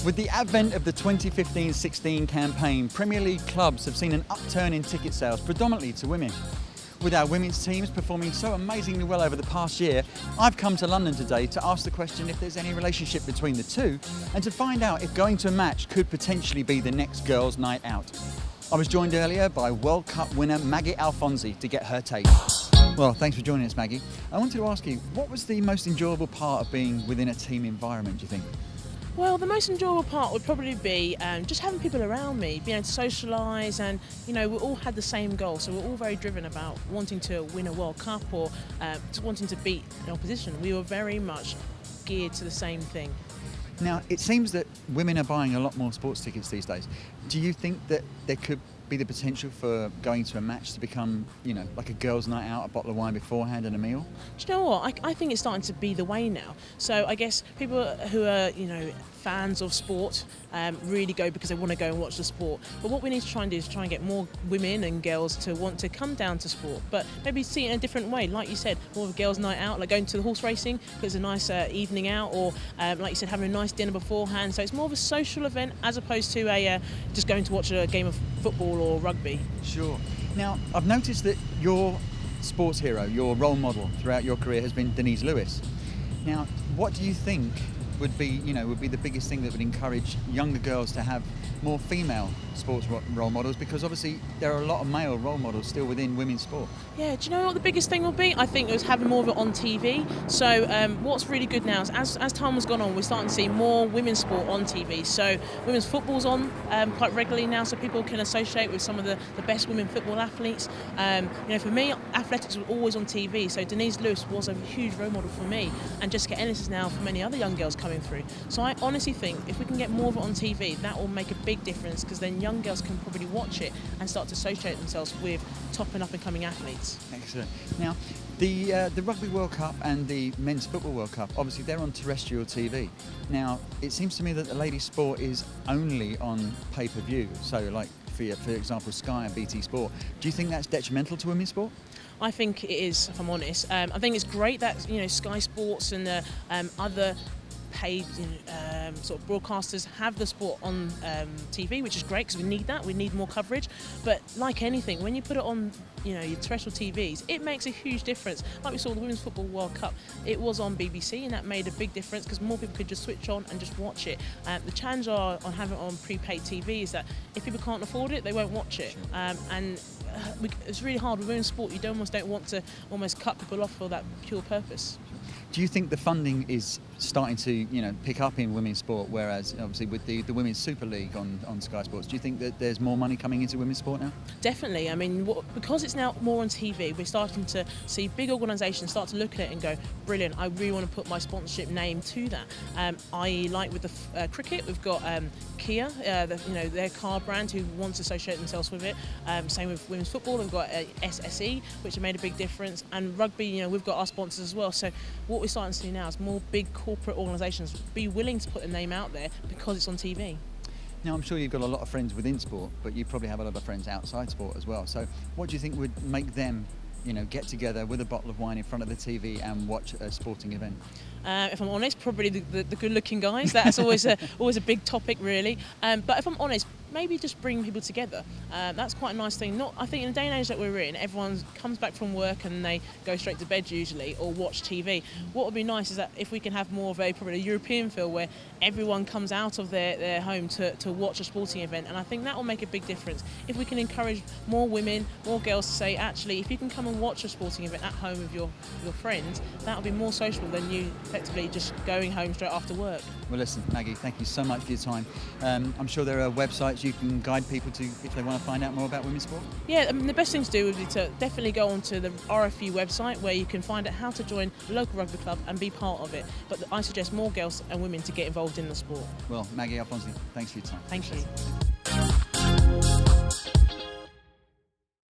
With the advent of the 2015-16 campaign, Premier League clubs have seen an upturn in ticket sales, predominantly to women. With our women's teams performing so amazingly well over the past year, I've come to London today to ask the question if there's any relationship between the two and to find out if going to a match could potentially be the next girls' night out. I was joined earlier by World Cup winner Maggie Alphonsi to get her take. Well, thanks for joining us, Maggie. I wanted to ask you, what was the most enjoyable part of being within a team environment, do you think? Well, the most enjoyable part would probably be just having people around me, being able to socialise, and we all had the same goal, so we're all very driven about wanting to win a World Cup or just wanting to beat an opposition. We were very much geared to the same thing. Now, it seems that women are buying a lot more sports tickets these days. Do you think that there could be the potential for going to a match to become, like a girls' night out, a bottle of wine beforehand and a meal? Do you know what? I think it's starting to be the way now. So I guess people who are, fans of sport really go because they want to go and watch the sport. But what we need to try and do is try and get more women and girls to want to come down to sport, but maybe see it in a different way. Like you said, more of a girls' night out, like going to the horse racing, because it's a nice evening out, or like you said, having a nice dinner beforehand. So it's more of a social event as opposed to just going to watch a game of football or rugby. Sure. Now, I've noticed that your sports hero, your role model throughout your career has been Denise Lewis. Now, what do you think would be the biggest thing that would encourage younger girls to have more female sports role models? Because obviously there are a lot of male role models still within women's sport. Yeah, do you know what the biggest thing will be? I think it was having more of it on TV. So what's really good now is as time has gone on, we're starting to see more women's sport on TV. So women's football's on quite regularly now, so people can associate with some of the best women football athletes. For me, athletics was always on TV, so Denise Lewis was a huge role model for me, and Jessica Ennis is now for many other young girls coming through. So I honestly think if we can get more of it on TV, that will make a big difference, because then young girls can probably watch it and start to associate themselves with top and up and coming athletes. Excellent. Now, the Rugby World Cup and the Men's Football World Cup, obviously they're on terrestrial TV. Now, it seems to me that the ladies' sport is only on pay-per-view, so like for example Sky and BT Sport. Do you think that's detrimental to women's sport? I think it is, if I'm honest. I think it's great that Sky Sports and the other paid sort of broadcasters have the sport on TV, which is great because we need that. We need more coverage. But like anything, when you put it on your terrestrial TVs, it makes a huge difference. Like we saw the Women's Football World Cup, it was on BBC, and that made a big difference because more people could just switch on and just watch it. The challenge on having it on prepaid TV is that if people can't afford it, they won't watch it. It's really hard with women's sport. You almost don't want to almost cut people off for that pure purpose. Do you think the funding is starting to pick up in women's sport, whereas obviously with the Women's Super League on Sky Sports, do you think that there's more money coming into women's sport now? Definitely. I mean, because it's now more on TV, we're starting to see big organisations start to look at it and go, brilliant, I really want to put my sponsorship name to that. Like with the cricket, we've got Kia, their car brand, who wants to associate themselves with it. Same with women's football, we've got SSE, which have made a big difference, and rugby, we've got our sponsors as well. So what we're starting to see now is more big corporate organisations be willing to put their name out there because it's on TV. Now, I'm sure you've got a lot of friends within sport, but you probably have a lot of friends outside sport as well. So what do you think would make them get together with a bottle of wine in front of the TV and watch a sporting event? If I'm honest, probably the good-looking guys. That's always a big topic, really. But if I'm honest, maybe just bring people together. That's quite a nice thing. I think in the day and age that we're in, everyone comes back from work and they go straight to bed usually, or watch TV. What would be nice is that if we can have more of probably a European feel where everyone comes out of their home to watch a sporting event, and I think that will make a big difference. If we can encourage more women, more girls to say, actually, if you can come and watch a sporting event at home with your friends, that will be more social than you effectively just going home straight after work. Well, listen, Maggie, thank you so much for your time. I'm sure there are websites you can guide people to if they want to find out more about women's sport. Yeah, the best thing to do would be to definitely go onto the RFU website, where you can find out how to join a local rugby club and be part of it. But I suggest more girls and women to get involved in the sport. Well, Maggie Alphonsi, thanks for your time. Thank you.